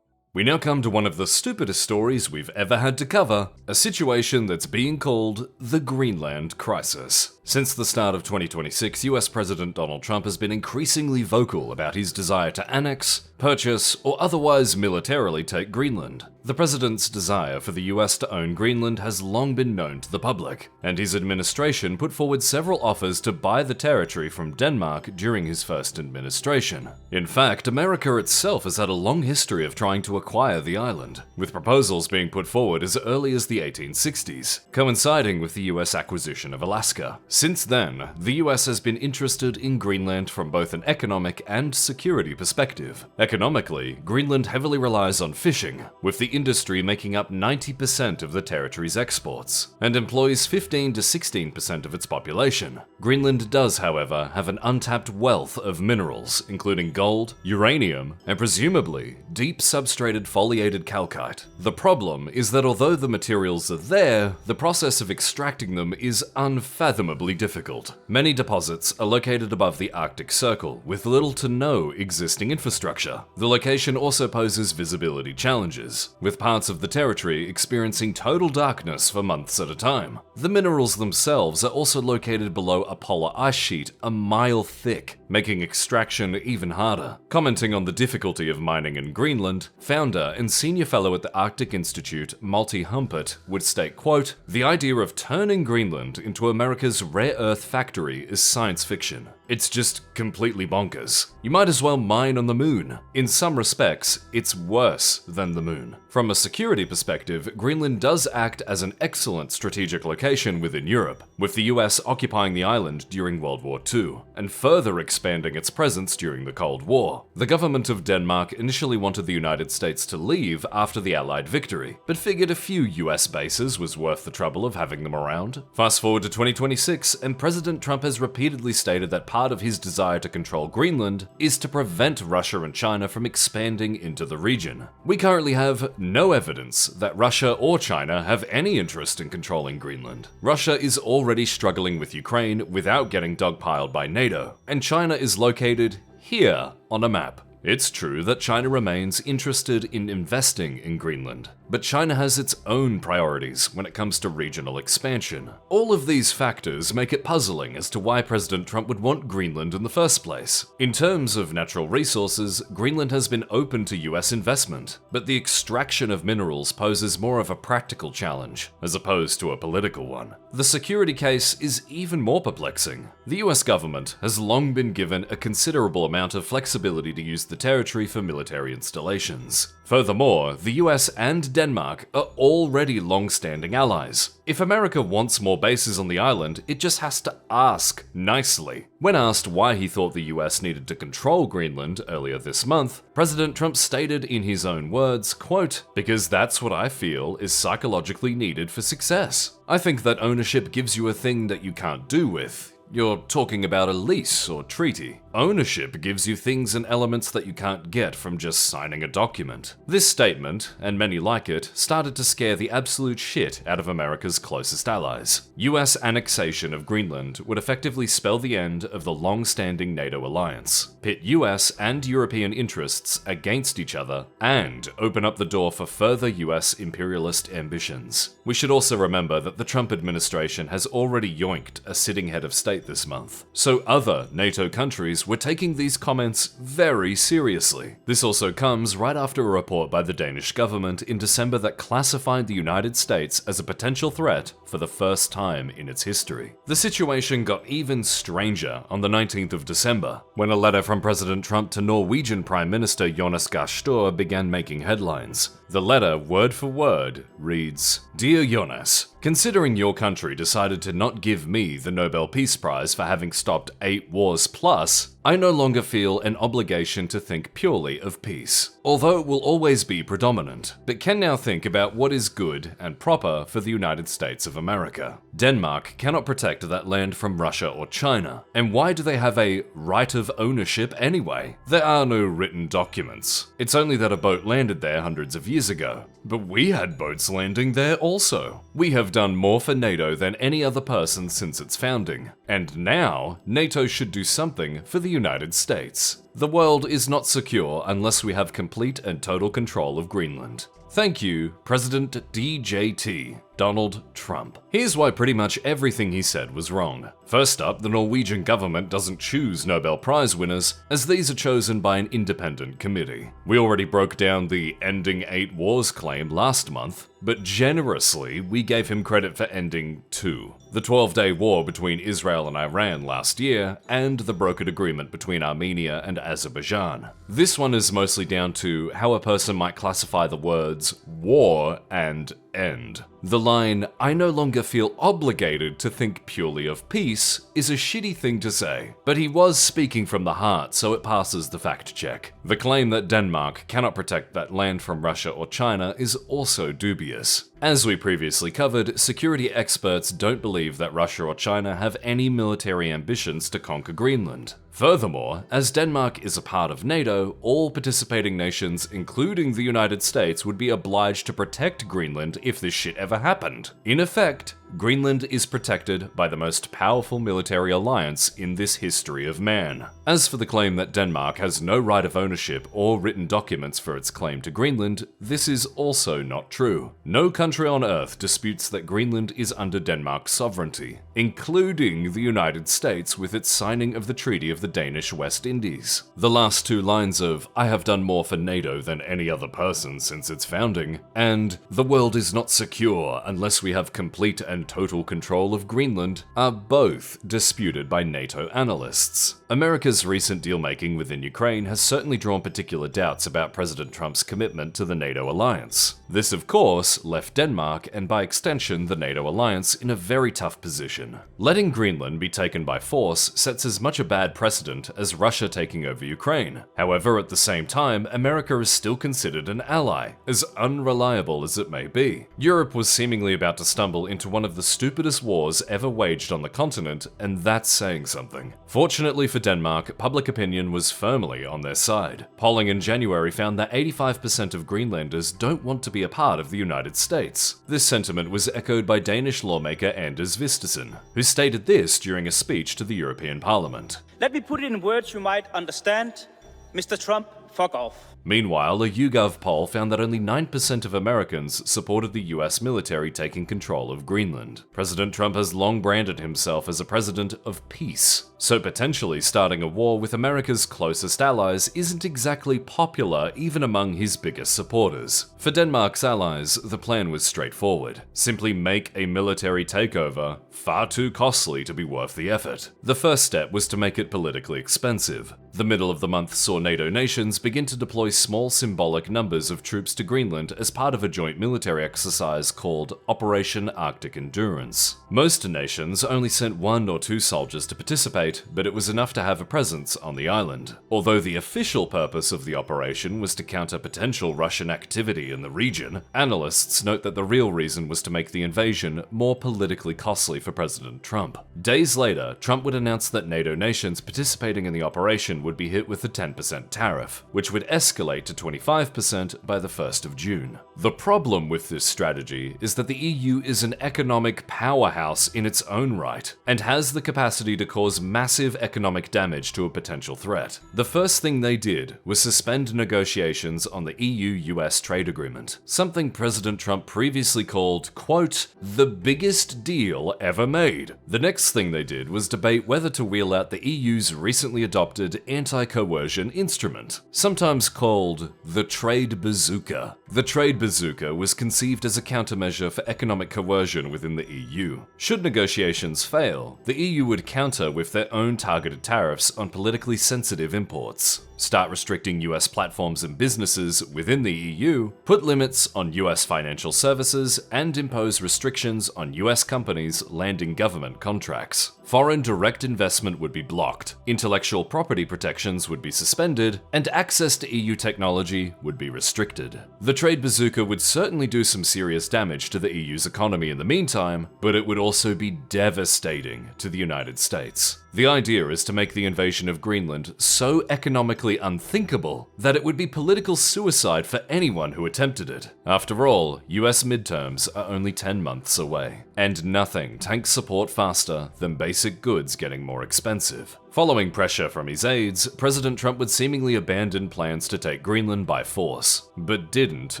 We now come to one of the stupidest stories we've ever had to cover, a situation that's being called the Greenland crisis. Since the start of 2026, US President Donald Trump has been increasingly vocal about his desire to annex, purchase, or otherwise militarily take Greenland. The president's desire for the US to own Greenland has long been known to the public, and his administration put forward several offers to buy the territory from Denmark during his first administration. In fact, America itself has had a long history of trying to acquire the island, with proposals being put forward as early as the 1860s, coinciding with the US acquisition of Alaska. Since then, the US has been interested in Greenland from both an economic and security perspective. Economically, Greenland heavily relies on fishing, with the industry making up 90% of the territory's exports, and employs 15 to 16% of its population. Greenland does, however, have an untapped wealth of minerals, including gold, uranium, and presumably deep substrated foliated calcite. The problem is that although the materials are there, the process of extracting them is unfathomably difficult. Many deposits are located above the Arctic Circle, with little to no existing infrastructure. The location also poses visibility challenges, with parts of the territory experiencing total darkness for months at a time. The minerals themselves are also located below a polar ice sheet a mile thick, making extraction even harder. Commenting on the difficulty of mining in Greenland, founder and senior fellow at the Arctic Institute, Malte Humpert, would state, quote, "The idea of turning Greenland into America's rare earth factory is science fiction. It's just completely bonkers. You might as well mine on the moon. In some respects, it's worse than the moon." From a security perspective, Greenland does act as an excellent strategic location within Europe, with the US occupying the island during World War II, and further expanding its presence during the Cold War. The government of Denmark initially wanted the United States to leave after the Allied victory, but figured a few US bases was worth the trouble of having them around. Fast forward to 2026, and President Trump has repeatedly stated that part of his desire to control Greenland is to prevent Russia and China from expanding into the region. We currently have no evidence that Russia or China have any interest in controlling Greenland. Russia is already struggling with Ukraine without getting dogpiled by NATO, and China is located here on a map. It's true that China remains interested in investing in Greenland, but China has its own priorities when it comes to regional expansion. All of these factors make it puzzling as to why President Trump would want Greenland in the first place. In terms of natural resources, Greenland has been open to US investment, but the extraction of minerals poses more of a practical challenge, as opposed to a political one. The security case is even more perplexing. The US government has long been given a considerable amount of flexibility to use the territory for military installations. Furthermore, the US and Denmark are already long-standing allies. If America wants more bases on the island, it just has to ask nicely. When asked why he thought the US needed to control Greenland earlier this month, President Trump stated in his own words, quote, "Because that's what I feel is psychologically needed for success. I think that ownership gives you a thing that you can't do with. You're talking about a lease or treaty. Ownership gives you things and elements that you can't get from just signing a document." This statement, and many like it, started to scare the absolute shit out of America's closest allies. US annexation of Greenland would effectively spell the end of the long-standing NATO alliance, pit US and European interests against each other, and open up the door for further US imperialist ambitions. We should also remember that the Trump administration has already yoinked a sitting head of state this month, so other NATO countries were taking these comments very seriously. This also comes right after a report by the Danish government in December that classified the United States as a potential threat for the first time in its history. The situation got even stranger on the 19th of December, when a letter from President Trump to Norwegian Prime Minister Jonas Gahr Store began making headlines. The letter, word for word, reads, "Dear Jonas, considering your country decided to not give me the Nobel Peace Prize for having stopped 8 wars plus, I no longer feel an obligation to think purely of peace, although it will always be predominant, but can now think about what is good and proper for the United States of America. Denmark cannot protect that land from Russia or China, and why do they have a right of ownership anyway? There are no written documents. It's only that a boat landed there hundreds of years ago. But we had boats landing there also. We have done more for NATO than any other person since its founding. And now, NATO should do something for the United States. The world is not secure unless we have complete and total control of Greenland. Thank you, President DJT, Donald Trump. Here's why pretty much everything he said was wrong. First up, the Norwegian government doesn't choose Nobel Prize winners, as these are chosen by an independent committee. We already broke down the ending 8 wars claim last month, but generously, we gave him credit for ending 2. The 12-day war between Israel and Iran last year, and the brokered agreement between Armenia and Azerbaijan. This one is mostly down to how a person might classify the words war and end. The line, "I no longer feel obligated to think purely of peace," is a shitty thing to say, but he was speaking from the heart, so it passes the fact check. The claim that Denmark cannot protect that land from Russia or China is also dubious. As we previously covered, security experts don't believe that Russia or China have any military ambitions to conquer Greenland. Furthermore, as Denmark is a part of NATO, all participating nations, including the United States, would be obliged to protect Greenland if this shit ever happened. In effect, Greenland is protected by the most powerful military alliance in this history of man. As for the claim that Denmark has no right of ownership or written documents for its claim to Greenland, this is also not true. No country on Earth disputes that Greenland is under Denmark's sovereignty, including the United States with its signing of the Treaty of the Danish West Indies. The last 2 lines of "I have done more for NATO than any other person since its founding," and "the world is not secure unless we have complete and total control of Greenland," are both disputed by NATO analysts. America's recent deal-making within Ukraine has certainly drawn particular doubts about President Trump's commitment to the NATO alliance. This, of course, left Denmark, and by extension the NATO alliance, in a very tough position. Letting Greenland be taken by force sets as much a bad precedent as Russia taking over Ukraine. However, at the same time, America is still considered an ally, as unreliable as it may be. Europe was seemingly about to stumble into one of the stupidest wars ever waged on the continent, and that's saying something. Fortunately for Denmark, public opinion was firmly on their side. Polling in January found that 85% of Greenlanders don't want to be a part of the United States. This sentiment was echoed by Danish lawmaker Anders Vistesen, who stated this during a speech to the European Parliament. Let me put it in words you might understand. Mr. Trump, fuck off. Meanwhile, a YouGov poll found that only 9% of Americans supported the US military taking control of Greenland. President Trump has long branded himself as a president of peace, so potentially starting a war with America's closest allies isn't exactly popular even among his biggest supporters. For Denmark's allies, the plan was straightforward. Simply make a military takeover, far too costly to be worth the effort. The first step was to make it politically expensive. The middle of the month saw NATO nations begin to deploy small symbolic numbers of troops to Greenland as part of a joint military exercise called Operation Arctic Endurance. Most nations only sent 1 or 2 soldiers to participate, but it was enough to have a presence on the island. Although the official purpose of the operation was to counter potential Russian activity in the region, analysts note that the real reason was to make the invasion more politically costly for President Trump. Days later, Trump would announce that NATO nations participating in the operation would be hit with a 10% tariff, which would escalate to 25% by the 1st of June. The problem with this strategy is that the EU is an economic powerhouse in its own right, and has the capacity to cause massive economic damage to a potential threat. The first thing they did was suspend negotiations on the EU-US trade agreement, something President Trump previously called, quote, "the biggest deal ever made." The next thing they did was debate whether to wheel out the EU's recently adopted anti-coercion instrument, sometimes called called the Trade Bazooka. The Trade Bazooka was conceived as a countermeasure for economic coercion within the EU. Should negotiations fail, the EU would counter with their own targeted tariffs on politically sensitive imports, start restricting US platforms and businesses within the EU, put limits on US financial services, and impose restrictions on US companies landing government contracts. Foreign direct investment would be blocked, intellectual property protections would be suspended, and access to EU technology would be restricted. The Trade Bazooka would certainly do some serious damage to the EU's economy in the meantime, but it would also be devastating to the United States. The idea is to make the invasion of Greenland so economically unthinkable that it would be political suicide for anyone who attempted it. After all, US midterms are only 10 months away, and nothing tanks support faster than basic goods getting more expensive. Following pressure from his aides, President Trump would seemingly abandon plans to take Greenland by force, but didn't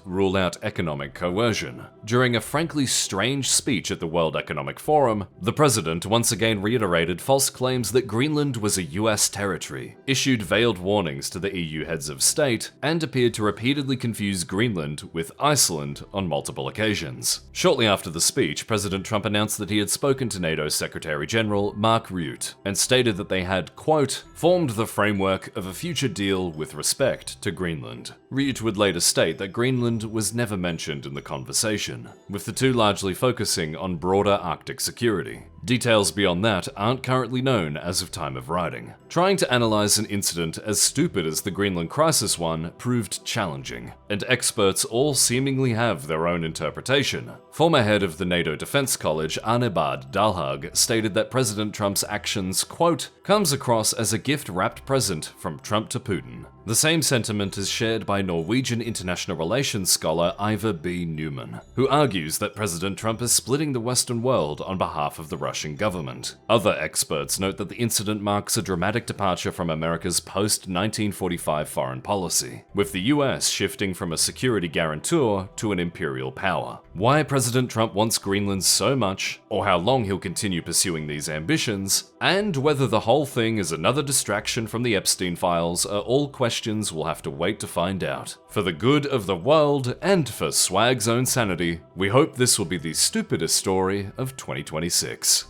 rule out economic coercion. During a frankly strange speech at the World Economic Forum, the president once again reiterated false claims that Greenland was a US territory, issued veiled warnings to the EU heads of state, and appeared to repeatedly confuse Greenland with Iceland on multiple occasions. Shortly after the speech, President Trump announced that he had spoken to NATO's Secretary General Mark Rutte and stated that they had, quote, formed the framework of a future deal with respect to Greenland. Rutte would later state that Greenland was never mentioned in the conversation, with the two largely focusing on broader Arctic security. Details beyond that aren't currently known as of time of writing. Trying to analyze an incident as stupid as the Greenland crisis one proved challenging, and experts all seemingly have their own interpretation. Former head of the NATO Defense College, Arnebad Dalhag, stated that President Trump's actions, quote, comes across as a gift-wrapped present from Trump to Putin. The same sentiment is shared by Norwegian international relations scholar Ivar B. Newman, who argues that President Trump is splitting the Western world on behalf of the Russian government. Other experts note that the incident marks a dramatic departure from America's post-1945 foreign policy, with the US shifting from a security guarantor to an imperial power. Why President Trump wants Greenland so much, or how long he'll continue pursuing these ambitions, and whether the whole thing is another distraction from the Epstein files are all questions we'll have to wait to find out. For the good of the world and for Swag's own sanity, we hope this will be the stupidest story of 2026.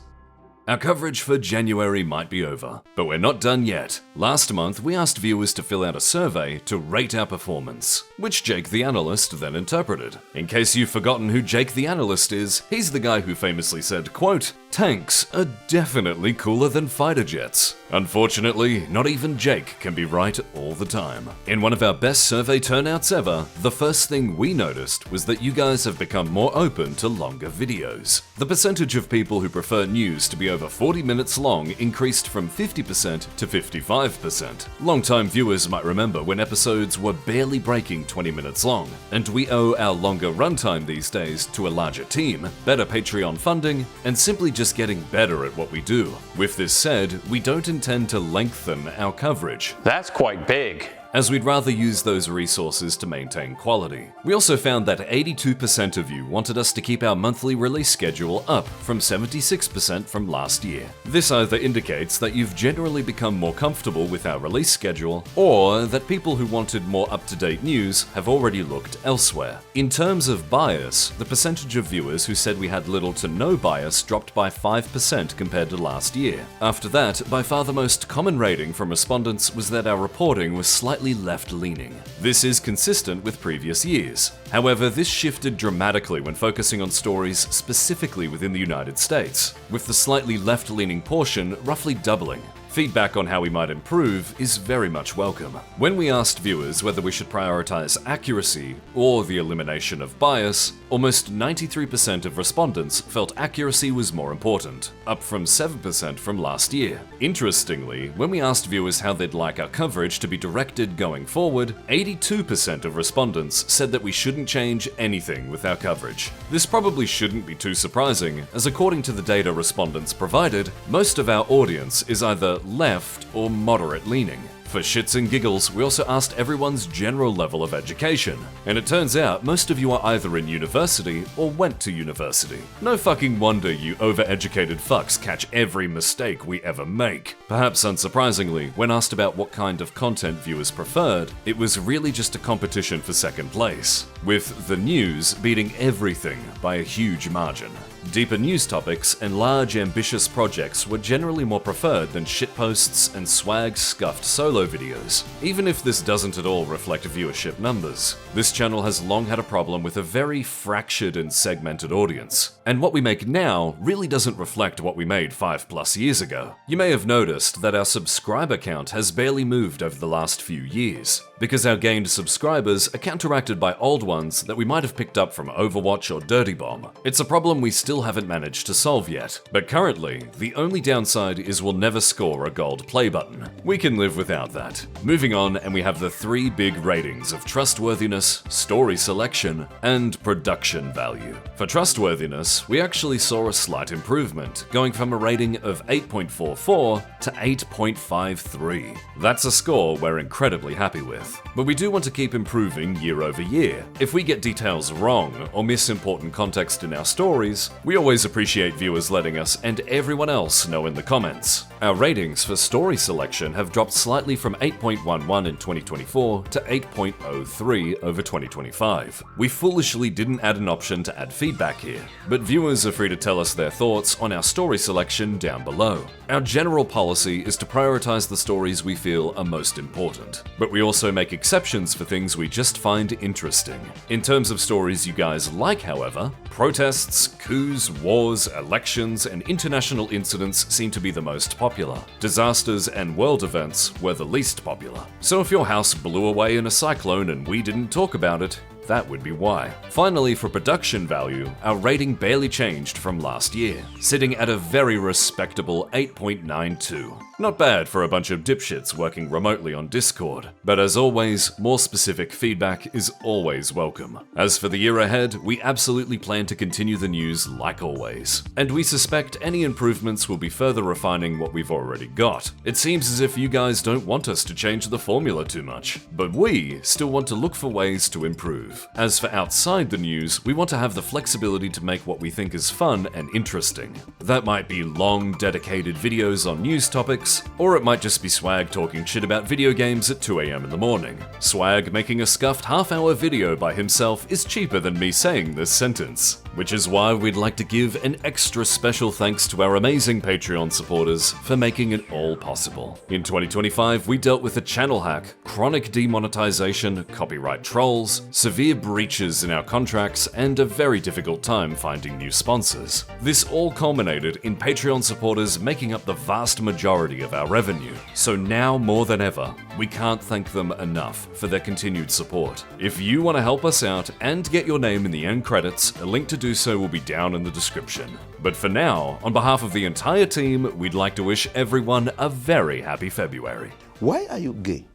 Our coverage for January might be over, but we're not done yet. Last month, we asked viewers to fill out a survey to rate our performance, which Jake the Analyst then interpreted. In case you've forgotten who Jake the Analyst is, he's the guy who famously said, quote, tanks are definitely cooler than fighter jets. Unfortunately, not even Jake can be right all the time. In one of our best survey turnouts ever, the first thing we noticed was that you guys have become more open to longer videos. The percentage of people who prefer news to be over 40 minutes long increased from 50% to 55%. Longtime viewers might remember when episodes were barely breaking 20 minutes long, and we owe our longer runtime these days to a larger team, better Patreon funding, and simply just getting better at what we do. With this said, we don't intend to lengthen our coverage. That's quite big. As we'd rather use those resources to maintain quality. We also found that 82% of you wanted us to keep our monthly release schedule up from 76% from last year. This either indicates that you've generally become more comfortable with our release schedule, or that people who wanted more up-to-date news have already looked elsewhere. In terms of bias, the percentage of viewers who said we had little to no bias dropped by 5% compared to last year. After that, by far the most common rating from respondents was that our reporting was slightly left-leaning. This is consistent with previous years. However, this shifted dramatically when focusing on stories specifically within the United States, with the slightly left-leaning portion roughly doubling. Feedback on how we might improve is very much welcome. When we asked viewers whether we should prioritize accuracy or the elimination of bias, almost 93% of respondents felt accuracy was more important, up from 7% from last year. Interestingly, when we asked viewers how they'd like our coverage to be directed going forward, 82% of respondents said that we shouldn't change anything with our coverage. This probably shouldn't be too surprising, as according to the data respondents provided, most of our audience is either left or moderate leaning. For shits and giggles, we also asked everyone's general level of education, and it turns out most of you are either in university or went to university. No fucking wonder you overeducated fucks catch every mistake we ever make. Perhaps unsurprisingly, when asked about what kind of content viewers preferred, it was really just a competition for second place, with the news beating everything by a huge margin. Deeper news topics and large ambitious projects were generally more preferred than shitposts and swag-scuffed solo videos. Even if this doesn't at all reflect viewership numbers, this channel has long had a problem with a very fractured and segmented audience, and what we make now really doesn't reflect what we made 5+ years ago. You may have noticed that our subscriber count has barely moved over the last few years, because our gained subscribers are counteracted by old ones that we might have picked up from Overwatch or Dirty Bomb. It's a problem we still haven't managed to solve yet, but currently, the only downside is we'll never score a gold play button. We can live without that. Moving on, and we have the 3 big ratings of trustworthiness, story selection, and production value. For trustworthiness, we actually saw a slight improvement, going from a rating of 8.44 to 8.53. That's a score we're incredibly happy with. But we do want to keep improving year over year. If we get details wrong or miss important context in our stories, we always appreciate viewers letting us and everyone else know in the comments. Our ratings for story selection have dropped slightly from 8.11 in 2024 to 8.03 over 2025. We foolishly didn't add an option to add feedback here, but viewers are free to tell us their thoughts on our story selection down below. Our general policy is to prioritize the stories we feel are most important, but we also make exceptions for things we just find interesting. In terms of stories you guys like, however, protests, coups, wars, elections, and international incidents seem to be the most popular. Disasters and world events were the least popular. So if your house blew away in a cyclone and we didn't talk about it, that would be why. Finally, for production value, our rating barely changed from last year, sitting at a very respectable 8.92. Not bad for a bunch of dipshits working remotely on Discord, but as always, more specific feedback is always welcome. As for the year ahead, we absolutely plan to continue the news like always, and we suspect any improvements will be further refining what we've already got. It seems as if you guys don't want us to change the formula too much, but we still want to look for ways to improve. As for outside the news, we want to have the flexibility to make what we think is fun and interesting. That might be long, dedicated videos on news topics, or it might just be Swag talking shit about video games at 2 AM in the morning. Swag making a scuffed half-hour video by himself is cheaper than me saying this sentence, which is why we'd like to give an extra special thanks to our amazing Patreon supporters for making it all possible. In 2025, we dealt with a channel hack, chronic demonetization, copyright trolls, severe breaches in our contracts, and a very difficult time finding new sponsors. This all culminated in Patreon supporters making up the vast majority of our revenue. So now more than ever, we can't thank them enough for their continued support. If you want to help us out and get your name in the end credits, a link to do so will be down in the description. But for now, on behalf of the entire team, we'd like to wish everyone a very happy February. Why are you gay?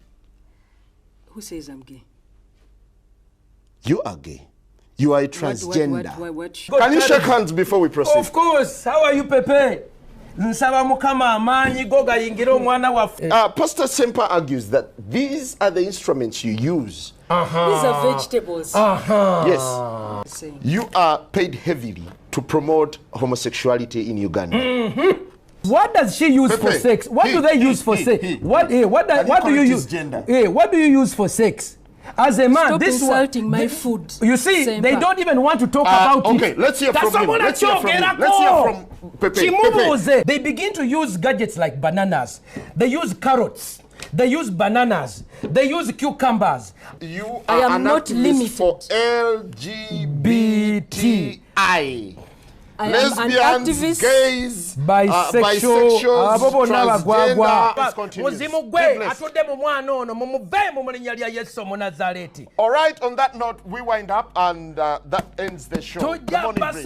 Who says I'm gay? You are gay. You are a transgender. What? Can you shake hands before we proceed? Of course. How are you, Pepe? Pastor Semper argues that these are the instruments you use. These are vegetables. Yes. You are paid heavily to promote homosexuality in Uganda. What does she use for sex? What do they use for sex? What do you use? What do you use for sex? As a man, Stop this insulting my food. You see, they don't even want to talk about it. Okay, let's hear from him. Let's hear from Pepe. They begin to use gadgets like bananas. They use carrots. They use bananas. They use cucumbers. You I are am an not activist limited. for LGBTI. I am Lesbians, an activist. gays, bisexuals, transgender. All right, on that note, we wind up and that ends the show. The morning breeze.